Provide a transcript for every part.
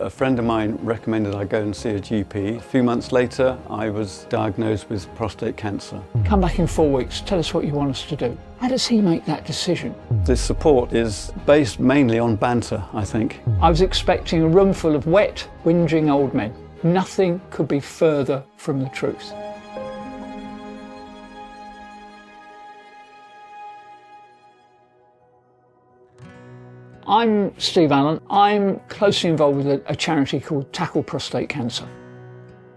A friend of mine recommended I go and see a GP. A few months later, I was diagnosed with prostate cancer. Come back in 4 weeks, tell us what you want us to do. How does he make that decision? This support is based mainly on banter, I think. I was expecting a room full of wet, whinging old men. Nothing could be further from the truth. I'm Steve Allen. I'm closely involved with a charity called Tackle Prostate Cancer.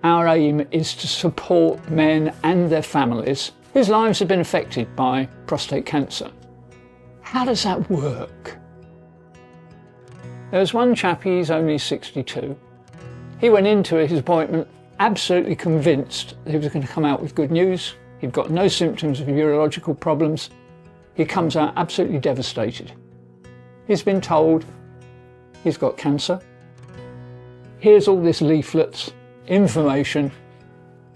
Our aim is to support men and their families whose lives have been affected by prostate cancer. How does that work? There's one chap, he's only 62. He went into his appointment absolutely convinced that he was going to come out with good news. He'd got no symptoms of urological problems. He comes out absolutely devastated. He's been told he's got cancer. Here's all this leaflets, information.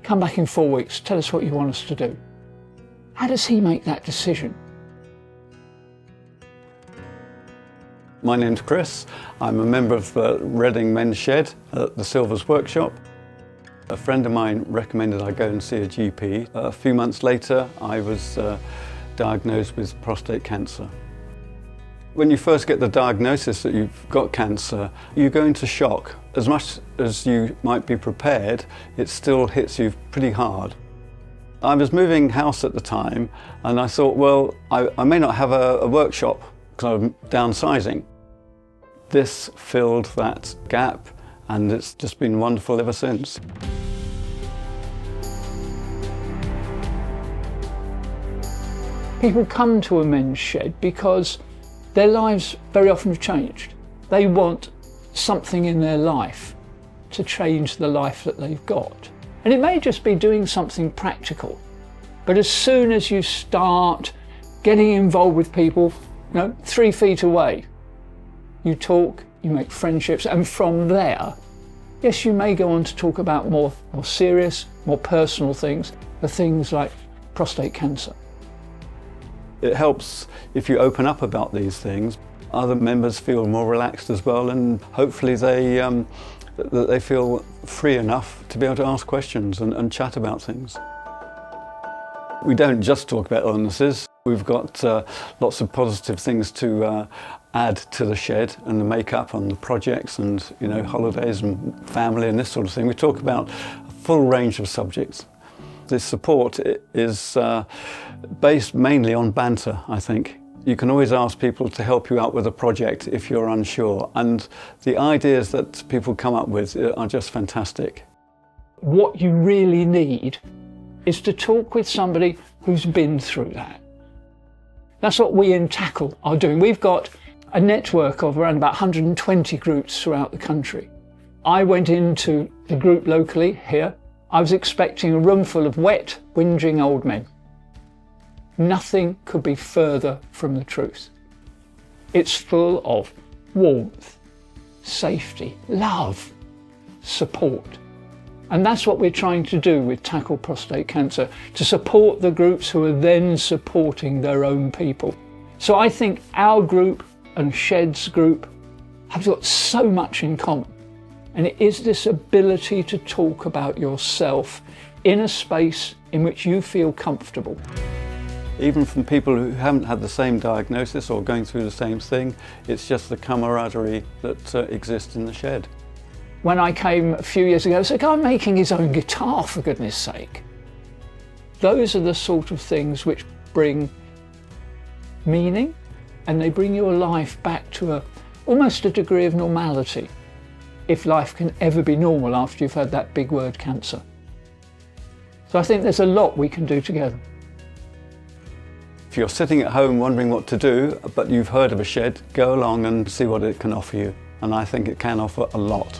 Come back in 4 weeks, tell us what you want us to do. How does he make that decision? My name's Chris. I'm a member of the Reading Men's Shed at the Silvers Workshop. A friend of mine recommended I go and see a GP. A few months later, I was diagnosed with prostate cancer. When you first get the diagnosis that you've got cancer, you go into shock. As much as you might be prepared, it still hits you pretty hard. I was moving house at the time and I thought, well, I may not have a workshop because I'm downsizing. This filled that gap and it's just been wonderful ever since. People come to a men's shed because their lives very often have changed. They want something in their life to change the life that they've got. And it may just be doing something practical. But as soon as you start getting involved with people, 3 feet away, you talk, you make friendships, and from there, yes, you may go on to talk about more serious, more personal things, the things like prostate cancer. It helps if you open up about these things. Other members feel more relaxed as well, and hopefully they feel free enough to be able to ask questions and chat about things. We don't just talk about illnesses. We've got lots of positive things to add to the shed and the makeup and the projects and holidays and family and this sort of thing. We talk about a full range of subjects. This support is based mainly on banter, I think. You can always ask people to help you out with a project if you're unsure, and the ideas that people come up with are just fantastic. What you really need is to talk with somebody who's been through that. That's what we in Tackle are doing. We've got a network of around about 120 groups throughout the country. I went into the group locally here. I was expecting a room full of wet, whinging old men. Nothing could be further from the truth. It's full of warmth, safety, love, support. And that's what we're trying to do with Tackle Prostate Cancer, to support the groups who are then supporting their own people. So I think our group and Shed's group have got so much in common. And it is this ability to talk about yourself in a space in which you feel comfortable. Even from people who haven't had the same diagnosis or going through the same thing, it's just the camaraderie that exists in the shed. When I came a few years ago, there was a guy making his own guitar, for goodness sake. Those are the sort of things which bring meaning, and they bring your life back to almost a degree of normality, if life can ever be normal after you've had that big word cancer. So I think there's a lot we can do together. If you're sitting at home wondering what to do, but you've heard of a shed, go along and see what it can offer you. And I think it can offer a lot.